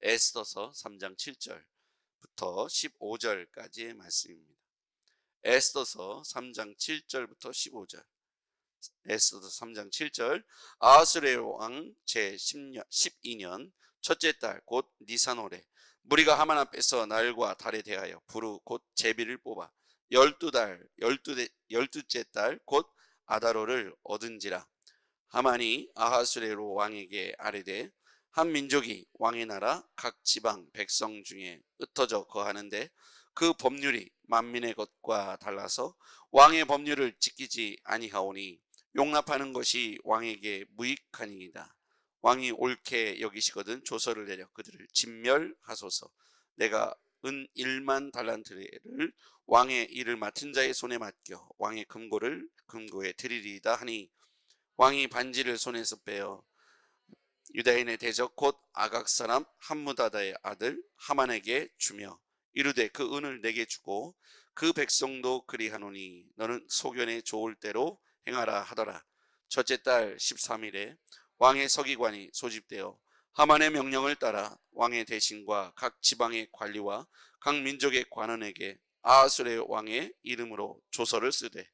에스더서 3장 7절부터 15절까지의 말씀입니다. 에스더서 3장 7절부터 15절. 에스더서 3장 7절. 아하스웨로 왕 제12년 첫째 달 곧 니산월에 무리가 하만 앞에서 날과 달에 대하여 부르 곧 제비를 뽑아 12달 12째 달 곧 아다로를 얻은지라. 하만이 아하스웨로 왕에게 아뢰되 한 민족이 왕의 나라 각 지방 백성 중에 흩어져 거하는데 그 법률이 만민의 것과 달라서 왕의 법률을 지키지 아니하오니 용납하는 것이 왕에게 무익하니이다. 왕이 옳게 여기시거든 조서를 내려 그들을 진멸하소서. 내가 은 1만 달란트를 왕의 일을 맡은 자의 손에 맡겨 왕의 금고에 드리리이다 하니 왕이 반지를 손에서 빼어 유다인의 대적 곧 아각 사람 함무다다의 아들 하만에게 주며 이르되 그 은을 내게 주고 그 백성도 그리하노니 너는 소견에 좋을 대로 행하라 하더라. 첫째 달 13일에 왕의 서기관이 소집되어 하만의 명령을 따라 왕의 대신과 각 지방의 관리와 각 민족의 관원에게 아하스웨로 왕의 이름으로 조서를 쓰되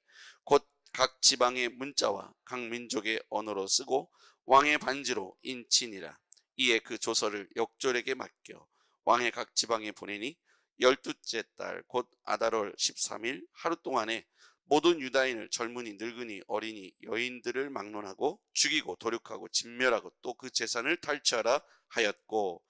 곧 각 지방의 문자와 각 민족의 언어로 쓰고 왕의 반지로 인치니라. 이에 그 조서를 역졸에게 맡겨 왕의 각 지방에 보내니 12째 달 곧 아달월 13일 하루 동안에 모든 유다인을 젊은이 늙은이 어린이 여인들을 막론하고 죽이고 도륙하고 진멸하고 또 그 재산을 탈취하라 하였고,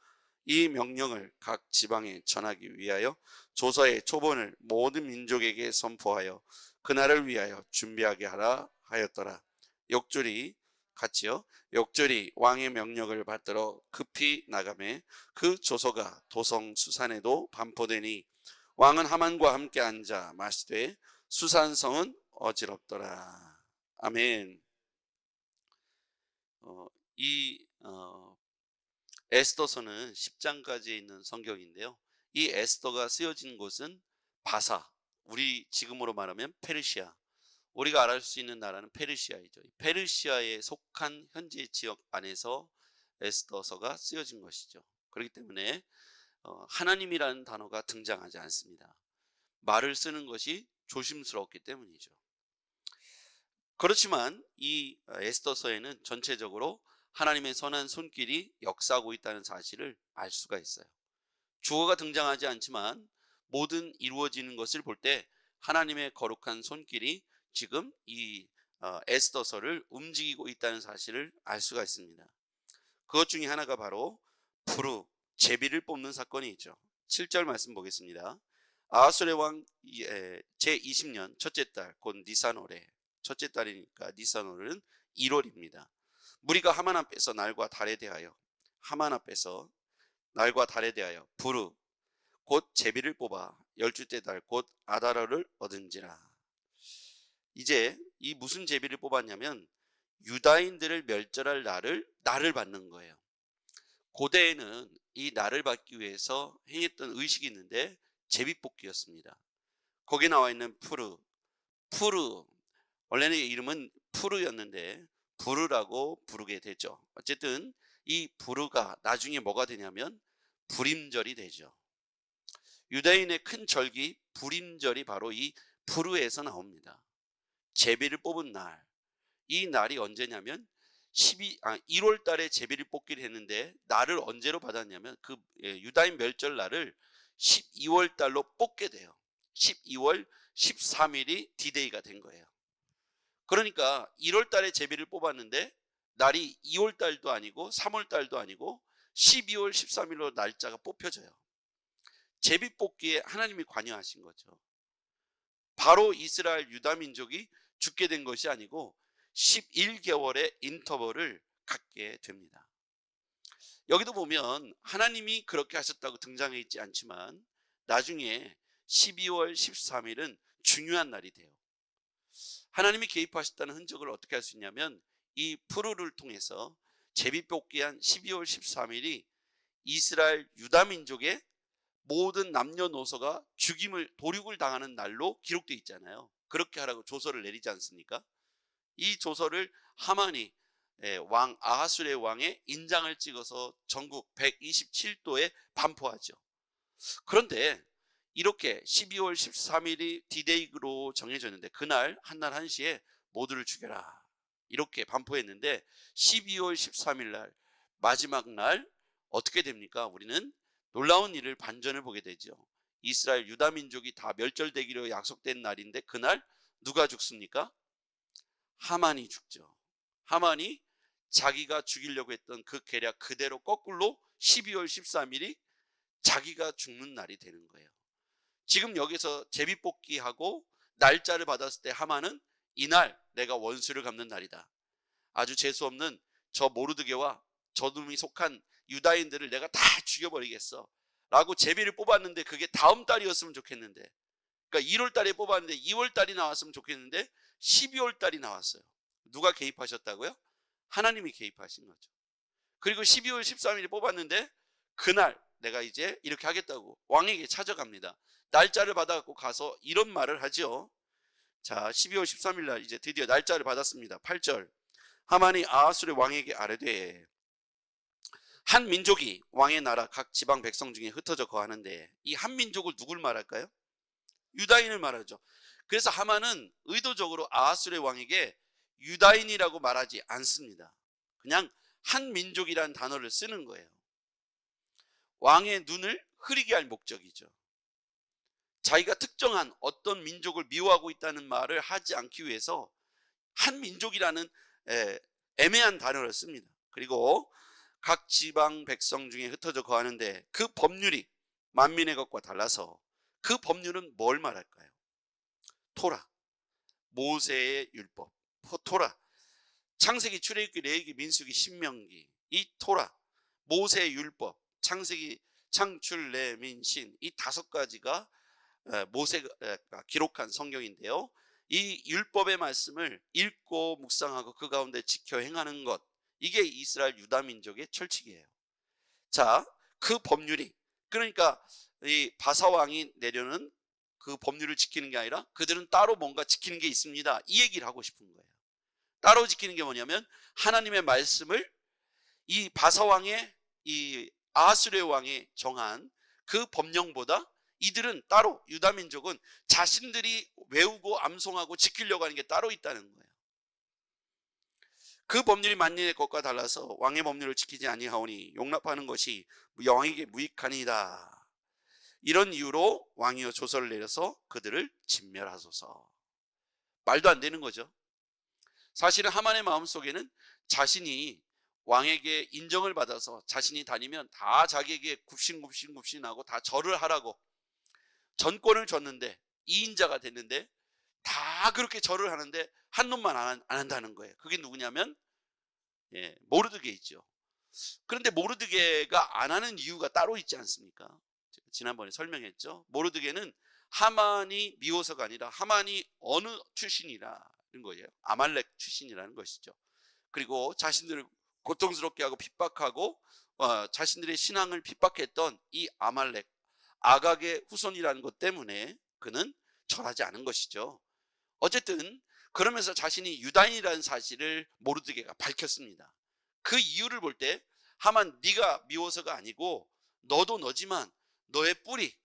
이 명령을 각 지방에 전하기 위하여 조서의 초본을 모든 민족에게 선포하여 그날을 위하여 준비하게 하라 하였더라. 역졸이 같이요. 역졸이 왕의 명령을 받들어 급히 나가매 그 조서가 도성 수산에도 반포되니 왕은 하만과 함께 앉아 마시되 수산성은 어지럽더라. 아멘. 이 에스더서는 10장까지 있는 성경인데요. 이 에스더가 쓰여진 곳은 바사, 우리 지금으로 말하면 페르시아, 우리가 알을 수 있는 나라는 페르시아이죠. 페르시아에 속한 현재 지역 안에서 에스더서가 쓰여진 것이죠. 그렇기 때문에 하나님이라는 단어가 등장하지 않습니다. 말을 쓰는 것이 조심스러웠기 때문이죠. 그렇지만 이 에스더서에는 전체적으로 하나님의 선한 손길이 역사하고 있다는 사실을 알 수가 있어요. 주어가 등장하지 않지만 모든 이루어지는 것을 볼 때 하나님의 거룩한 손길이 지금 이 에스더서를 움직이고 있다는 사실을 알 수가 있습니다. 그것 중에 하나가 바로 부르, 제비를 뽑는 사건이 있죠. 7절 말씀 보겠습니다. 아하스웨로 왕 제20년 첫째 달 곧 니산월에, 첫째 달이니까 니산월은 1월입니다. 무리가 하만 앞에서 날과 달에 대하여 부르 곧 제비를 뽑아 12째 달 곧 아다라를 얻은지라. 이제 이 무슨 제비를 뽑았냐면 유다인들을 멸절할 날을 받는 거예요. 고대에는 이 날을 받기 위해서 행했던 의식이 있는데 제비뽑기였습니다. 거기에 나와 있는 푸르, 원래는 이름은 푸르였는데 부르라고 부르게 되죠. 어쨌든 이 부르가 나중에 뭐가 되냐면 불임절이 되죠. 유다인의 큰 절기 불임절이 바로 이 부르에서 나옵니다. 제비를 뽑은 날, 이 날이 언제냐면 1월 달에 제비를 뽑기를 했는데 날을 언제로 받았냐면 그 유다인 멸절 날을 12월 달로 뽑게 돼요. 12월 13일이 디데이가 된 거예요. 그러니까 1월 달에 제비를 뽑았는데 날이 2월 달도 아니고 3월 달도 아니고 12월 13일로 날짜가 뽑혀져요. 제비 뽑기에 하나님이 관여하신 거죠. 바로 이스라엘 유다 민족이 죽게 된 것이 아니고 11개월의 인터벌을 갖게 됩니다. 여기도 보면 하나님이 그렇게 하셨다고 등장해 있지 않지만 나중에 12월 13일은 중요한 날이 돼요. 하나님이 개입하셨다는 흔적을 어떻게 할 수 있냐면 이 푸르를 통해서 제비뽑기한 12월 13일이 이스라엘 유다 민족의 모든 남녀노소가 도륙을 당하는 날로 기록되어 있잖아요. 그렇게 하라고 조서를 내리지 않습니까? 이 조서를 하만이 왕 아하술의 왕의 인장을 찍어서 전국 127도에 반포하죠. 그런데 이렇게 12월 13일이 디데이로 정해졌는데 그날 한날 1시에 모두를 죽여라 이렇게 반포했는데 12월 13일 날 마지막 날 어떻게 됩니까? 우리는 놀라운 일을 반전을 보게 되죠. 이스라엘 유다 민족이 다 멸절되기로 약속된 날인데 그날 누가 죽습니까? 하만이 죽죠. 하만이 자기가 죽이려고 했던 그 계략 그대로 거꾸로 12월 13일이 자기가 죽는 날이 되는 거예요. 지금 여기서 제비뽑기하고 날짜를 받았을 때 하만은 이날 내가 원수를 갚는 날이다. 아주 재수없는 저 모르드게와 저놈이 속한 유다인들을 내가 다 죽여버리겠어 라고 제비를 뽑았는데 그게 다음 달이었으면 좋겠는데, 그러니까 1월 달에 뽑았는데 2월 달이 나왔으면 좋겠는데 12월 달이 나왔어요. 누가 개입하셨다고요? 하나님이 개입하신 거죠. 그리고 12월 13일에 뽑았는데 그날 내가 이제 이렇게 하겠다고 왕에게 찾아갑니다. 날짜를 받아갖고 가서 이런 말을 하죠. 자, 12월 13일 날 이제 드디어 날짜를 받았습니다. 8절. 하만이 아하술의 왕에게 아뢰되 한 민족이 왕의 나라 각 지방 백성 중에 흩어져 거하는데, 이 한 민족을 누굴 말할까요? 유다인을 말하죠. 그래서 하만은 의도적으로 아하술의 왕에게 유다인이라고 말하지 않습니다. 그냥 한 민족이라는 단어를 쓰는 거예요. 왕의 눈을 흐리게 할 목적이죠. 자기가 특정한 어떤 민족을 미워하고 있다는 말을 하지 않기 위해서 한 민족이라는 애매한 단어를 씁니다. 그리고 각 지방 백성 중에 흩어져 거하는데 그 법률이 만민의 것과 달라서 그 법률은 뭘 말할까요? 토라, 모세의 율법, 토라, 창세기, 출애굽기, 레위기, 민수기, 신명기, 이 토라, 모세의 율법, 창세기, 창출, 레, 민, 신, 이 5가지가 모세가 기록한 성경인데요. 이 율법의 말씀을 읽고 묵상하고 그 가운데 지켜 행하는 것, 이게 이스라엘 유다 민족의 철칙이에요. 자, 그 법률이, 그러니까 이 바사 왕이 내려는 그 법률을 지키는 게 아니라 그들은 따로 뭔가 지키는 게 있습니다, 이 얘기를 하고 싶은 거예요. 따로 지키는 게 뭐냐면 하나님의 말씀을 이 바사 왕의, 이 아하수르 왕이 정한 그 법령보다 이들은 따로, 유다 민족은 자신들이 외우고 암송하고 지키려고 하는 게 따로 있다는 거예요. 그 법률이 만민의 것과 달라서 왕의 법률을 지키지 아니하오니 용납하는 것이 왕에게 무익하니이다. 이런 이유로 왕이여 조서를 내려서 그들을 진멸하소서. 말도 안 되는 거죠. 사실은 하만의 마음속에는 자신이 왕에게 인정을 받아서 자신이 다니면 다 자기에게 굽신굽신하고 다 절을 하라고 전권을 줬는데 2인자가 됐는데 다 그렇게 절을 하는데 한 놈만 안 한다는 거예요. 그게 누구냐면 모르드게 있죠. 그런데 모르드게가 안 하는 이유가 따로 있지 않습니까? 제가 지난번에 설명했죠. 모르드게는 하만이 미워서가 아니라 하만이 어느 출신이라는 거예요. 아말렉 출신이라는 것이죠. 그리고 자신들을 고통스럽게 하고 핍박하고 자신들의 신앙을 핍박했던 이 아말렉, 아각의 후손이라는 것 때문에 그는 절하지 않은 것이죠. 어쨌든 그러면서 자신이 유다인이라는 사실을 모르드게가 밝혔습니다. 그 이유를 볼 때 하만, 네가 미워서가 아니고 너도 너지만 너의 뿌리,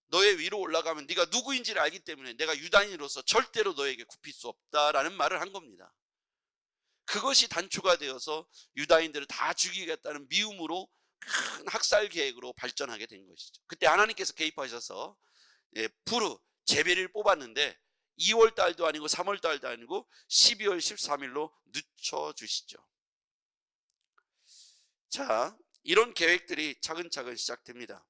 너의 위로 올라가면 네가 누구인지를 알기 때문에 내가 유다인으로서 절대로 너에게 굽힐 수 없다라는 말을 한 겁니다. 그것이 단초가 되어서 유다인들을 다 죽이겠다는 미움으로 큰 학살 계획으로 발전하게 된 것이죠. 그때 하나님께서 개입하셔서 푸르, 제베를 뽑았는데 2월 달도 아니고 3월 달도 아니고 12월 13일로 늦춰주시죠. 자, 이런 계획들이 차근차근 시작됩니다.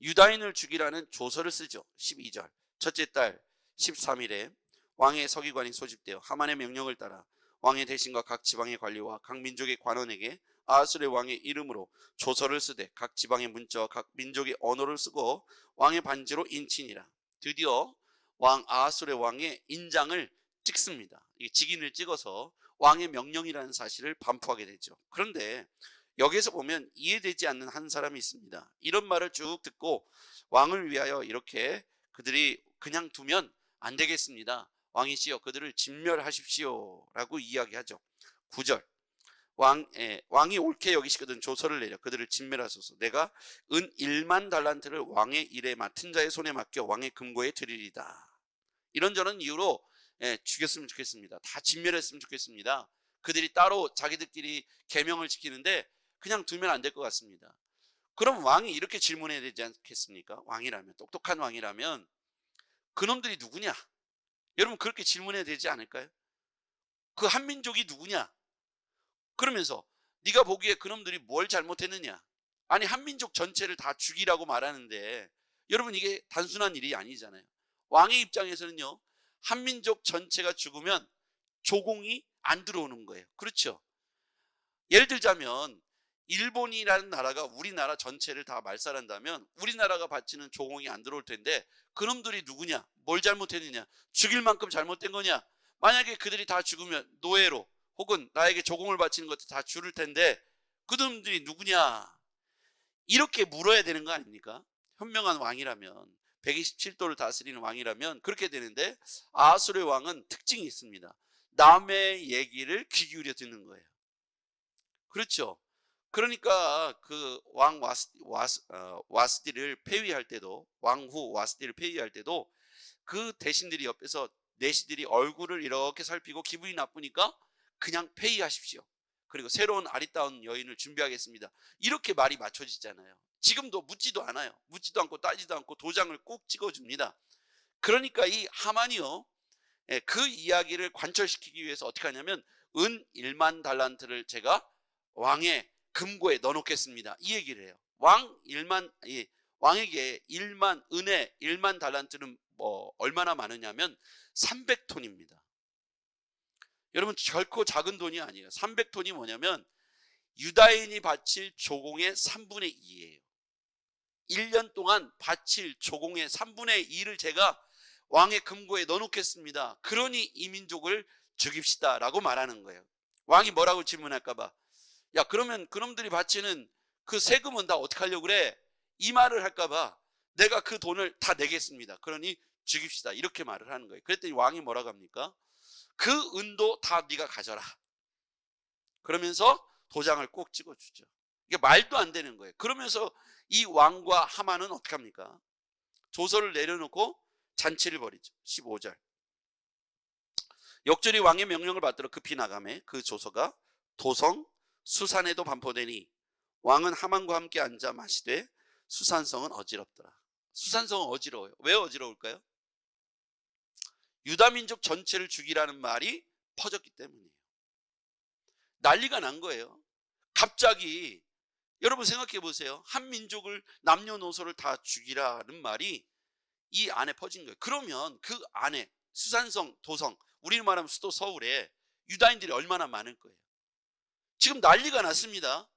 유다인을 죽이라는 조서를 쓰죠. 12절. 첫째 달 13일에 왕의 서기관이 소집되어 하만의 명령을 따라 왕의 대신과 각 지방의 관리와 각 민족의 관원에게 아하술의 왕의 이름으로 조서를 쓰되 각 지방의 문자와 각 민족의 언어를 쓰고 왕의 반지로 인치니라. 드디어 왕 아하술의 왕의 인장을 찍습니다. 직인을 찍어서 왕의 명령이라는 사실을 반포하게 되죠. 그런데 여기에서 보면 이해되지 않는 한 사람이 있습니다. 이런 말을 쭉 듣고 왕을 위하여 이렇게 그들이 그냥 두면 안 되겠습니다. 왕이시여 그들을 진멸하십시오 라고 이야기하죠. 9절 왕이 옳게 여기시거든 조서를 내려 그들을 진멸하소서. 내가 은 1만 달란트를 왕의 일에 맡은 자의 손에 맡겨 왕의 금고에 드리리다. 이런저런 이유로 죽였으면 좋겠습니다. 다 진멸했으면 좋겠습니다. 그들이 따로 자기들끼리 계명을 지키는데 그냥 두면 안 될 것 같습니다. 그럼 왕이 이렇게 질문해야 되지 않겠습니까? 왕이라면, 똑똑한 왕이라면 그놈들이 누구냐? 여러분 그렇게 질문해야 되지 않을까요? 그 한민족이 누구냐? 그러면서 네가 보기에 그놈들이 뭘 잘못했느냐? 아니 한민족 전체를 다 죽이라고 말하는데 여러분 이게 단순한 일이 아니잖아요. 왕의 입장에서는요, 한민족 전체가 죽으면 조공이 안 들어오는 거예요. 그렇죠? 예를 들자면 일본이라는 나라가 우리나라 전체를 다 말살한다면 우리나라가 바치는 조공이 안 들어올 텐데 그놈들이 누구냐? 뭘 잘못했느냐? 죽일 만큼 잘못된 거냐? 만약에 그들이 다 죽으면 노예로 혹은 나에게 조공을 바치는 것도 다 줄을 텐데 그놈들이 누구냐? 이렇게 물어야 되는 거 아닙니까? 현명한 왕이라면, 127도를 다스리는 왕이라면 그렇게 되는데 아하수르의 왕은 특징이 있습니다. 남의 얘기를 귀 기울여 듣는 거예요. 그렇죠? 그러니까 그 왕 와스디를 폐위할 때도, 왕후 와스디를 폐위할 때도 그 대신들이 옆에서 내시들이 얼굴을 이렇게 살피고 기분이 나쁘니까 그냥 폐위하십시오. 그리고 새로운 아리따운 여인을 준비하겠습니다. 이렇게 말이 맞춰지잖아요. 지금도 묻지도 않아요. 묻지도 않고 따지도 않고 도장을 꼭 찍어줍니다. 그러니까 이 하만이요, 그 이야기를 관철시키기 위해서 어떻게 하냐면 은 1만 달란트를 제가 왕의 금고에 넣어놓겠습니다. 이 얘기를 해요. 왕에게 1만 은혜 1만 달란트는 얼마나 많으냐면 300톤입니다. 여러분 결코 작은 돈이 아니에요. 300톤이 뭐냐면 유다인이 바칠 조공의 3분의 2예요. 1년 동안 바칠 조공의 3분의 2를 제가 왕의 금고에 넣어놓겠습니다. 그러니 이 민족을 죽입시다 라고 말하는 거예요. 왕이 뭐라고 질문할까봐, 야 그러면 그놈들이 바치는 그 세금은 다 어떻게 하려고 그래? 이 말을 할까봐 내가 그 돈을 다 내겠습니다. 그러니 죽입시다 이렇게 말을 하는 거예요. 그랬더니 왕이 뭐라고 합니까? 그 은도 다 네가 가져라. 그러면서 도장을 꼭 찍어주죠. 이게 말도 안 되는 거예요. 그러면서 이 왕과 하만은 어떻게 합니까? 조서를 내려놓고 잔치를 벌이죠. 15절. 역절이 왕의 명령을 받들어 급히 나가매 그 조서가 도성 수산에도 반포되니 왕은 하만과 함께 앉아 마시되 수산성은 어지럽더라. 수산성은 어지러워요. 왜 어지러울까요? 유다민족 전체를 죽이라는 말이 퍼졌기 때문이에요. 난리가 난 거예요. 갑자기 여러분 생각해 보세요. 한 민족을 남녀노소를 다 죽이라는 말이 이 안에 퍼진 거예요. 그러면 그 안에 수산성, 도성, 우리는 말하면 수도 서울에 유다인들이 얼마나 많을 거예요. 지금 난리가 났습니다.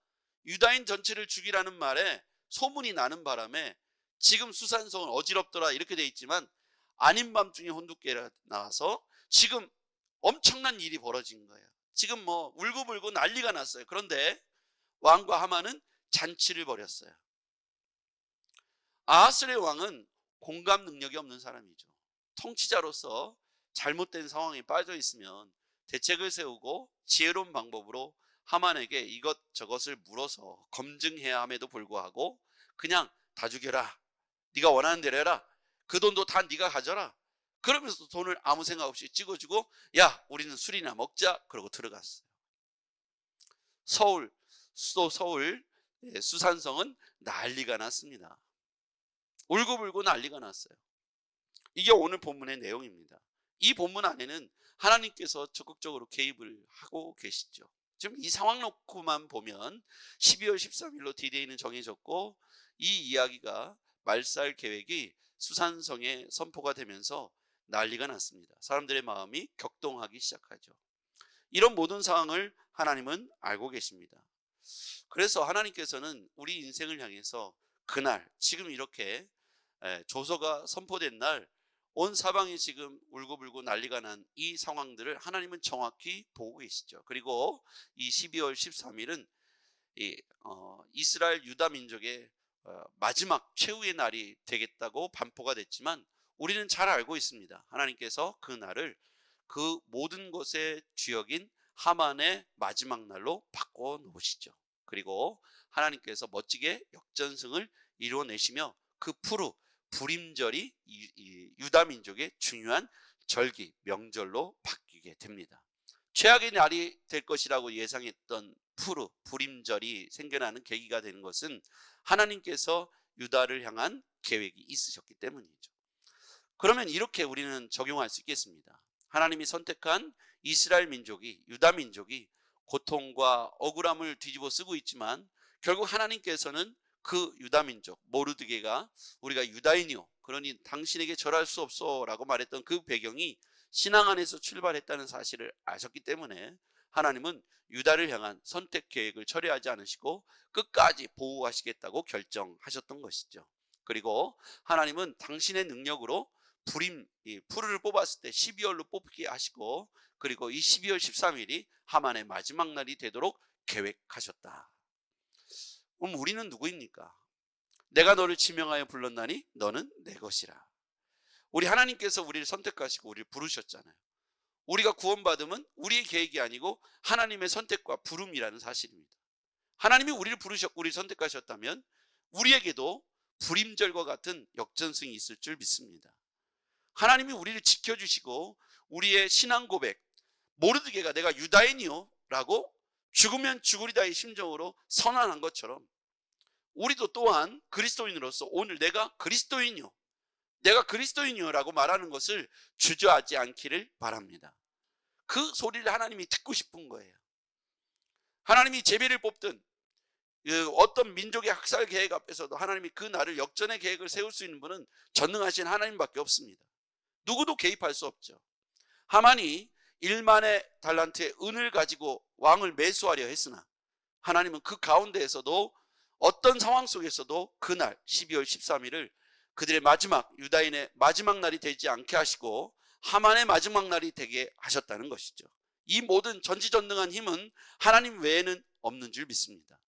유다인 전체를 죽이라는 말에 소문이 나는 바람에 지금 수산성은 어지럽더라 이렇게 돼 있지만 아닌 밤중에 혼두깨가 나와서 지금 엄청난 일이 벌어진 거예요. 지금 뭐 울고불고 난리가 났어요. 그런데 왕과 하만은 잔치를 벌였어요. 아하스의 왕은 공감 능력이 없는 사람이죠. 통치자로서 잘못된 상황에 빠져 있으면 대책을 세우고 지혜로운 방법으로 하만에게 이것저것을 물어서 검증해야 함에도 불구하고 그냥 다 죽여라. 네가 원하는 대로 해라. 그 돈도 다 네가 가져라. 그러면서 돈을 아무 생각 없이 찍어주고 야 우리는 술이나 먹자. 그러고 들어갔어요. 수도 서울 수산성은 난리가 났습니다. 울고불고 난리가 났어요. 이게 오늘 본문의 내용입니다. 이 본문 안에는 하나님께서 적극적으로 개입을 하고 계시죠. 지금 이 상황 놓고만 보면 12월 13일로 D-Day는 정해졌고 이 이야기가 말살 계획이 수산성에 선포가 되면서 난리가 났습니다. 사람들의 마음이 격동하기 시작하죠. 이런 모든 상황을 하나님은 알고 계십니다. 그래서 하나님께서는 우리 인생을 향해서 그날 지금 이렇게 조서가 선포된 날 온 사방이 지금 울고불고 난리가 난 이 상황들을 하나님은 정확히 보고 계시죠. 그리고 이 12월 13일은 이스라엘 유다 민족의 마지막 최후의 날이 되겠다고 반포가 됐지만 우리는 잘 알고 있습니다. 하나님께서 그 날을 그 모든 것의 주역인 하만의 마지막 날로 바꿔 놓으시죠. 그리고 하나님께서 멋지게 역전승을 이루어내시며 그 부림절이 유다 민족의 중요한 절기, 명절로 바뀌게 됩니다. 최악의 날이 될 것이라고 예상했던 부림절이 생겨나는 계기가 되는 것은 하나님께서 유다를 향한 계획이 있으셨기 때문이죠. 그러면 이렇게 우리는 적용할 수 있겠습니다. 하나님이 선택한 이스라엘 민족이, 유다 민족이 고통과 억울함을 뒤집어 쓰고 있지만 결국 하나님께서는 그 유다 민족 모르드게가 우리가 유다인이요 그러니 당신에게 절할 수 없어 라고 말했던 그 배경이 신앙 안에서 출발했다는 사실을 아셨기 때문에 하나님은 유다를 향한 선택 계획을 철회하지 않으시고 끝까지 보호하시겠다고 결정하셨던 것이죠. 그리고 하나님은 당신의 능력으로 푸르를 뽑았을 때 12월로 뽑게 하시고 그리고 이 12월 13일이 하만의 마지막 날이 되도록 계획하셨다. 그럼 우리는 누구입니까? 내가 너를 지명하여 불렀나니 너는 내 것이라. 우리 하나님께서 우리를 선택하시고 우리를 부르셨잖아요. 우리가 구원받으면 우리의 계획이 아니고 하나님의 선택과 부름이라는 사실입니다. 하나님이 우리를 부르셨고 우리를 선택하셨다면 우리에게도 불임절과 같은 역전승이 있을 줄 믿습니다. 하나님이 우리를 지켜주시고 우리의 신앙 고백, 모르드게가 내가 유다인이요 라고 죽으면 죽으리다의 심정으로 선언한 것처럼 우리도 또한 그리스도인으로서 오늘 내가 그리스도인이요 라고 말하는 것을 주저하지 않기를 바랍니다. 그 소리를 하나님이 듣고 싶은 거예요. 하나님이 제비를 뽑든 어떤 민족의 학살 계획 앞에서도 하나님이 그 날을 역전의 계획을 세울 수 있는 분은 전능하신 하나님밖에 없습니다. 누구도 개입할 수 없죠. 하만이 1만의 달란트의 은을 가지고 왕을 매수하려 했으나 하나님은 그 가운데에서도 어떤 상황 속에서도 그날 12월 13일을 그들의 마지막 유다인의 마지막 날이 되지 않게 하시고 하만의 마지막 날이 되게 하셨다는 것이죠. 이 모든 전지전능한 힘은 하나님 외에는 없는 줄 믿습니다.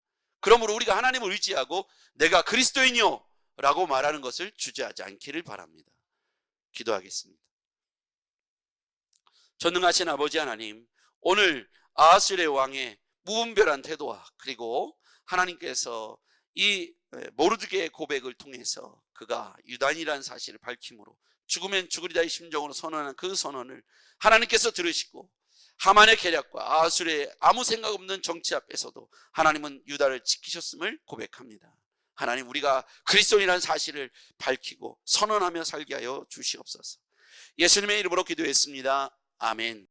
그러므로 우리가 하나님을 의지하고 내가 그리스도인이요 라고 말하는 것을 주저하지 않기를 바랍니다. 기도하겠습니다. 전능하신 아버지 하나님, 오늘 아하스의 왕의 무분별한 태도와 그리고 하나님께서 이 모르드게의 고백을 통해서 그가 유다인이라는 사실을 밝힘으로 죽으면 죽으리다의 심정으로 선언한 그 선언을 하나님께서 들으시고 하만의 계략과 아하스의 아무 생각 없는 정치 앞에서도 하나님은 유다를 지키셨음을 고백합니다. 하나님, 우리가 그리스도인이라는 사실을 밝히고 선언하며 살게 하여 주시옵소서. 예수님의 이름으로 기도했습니다. 아멘.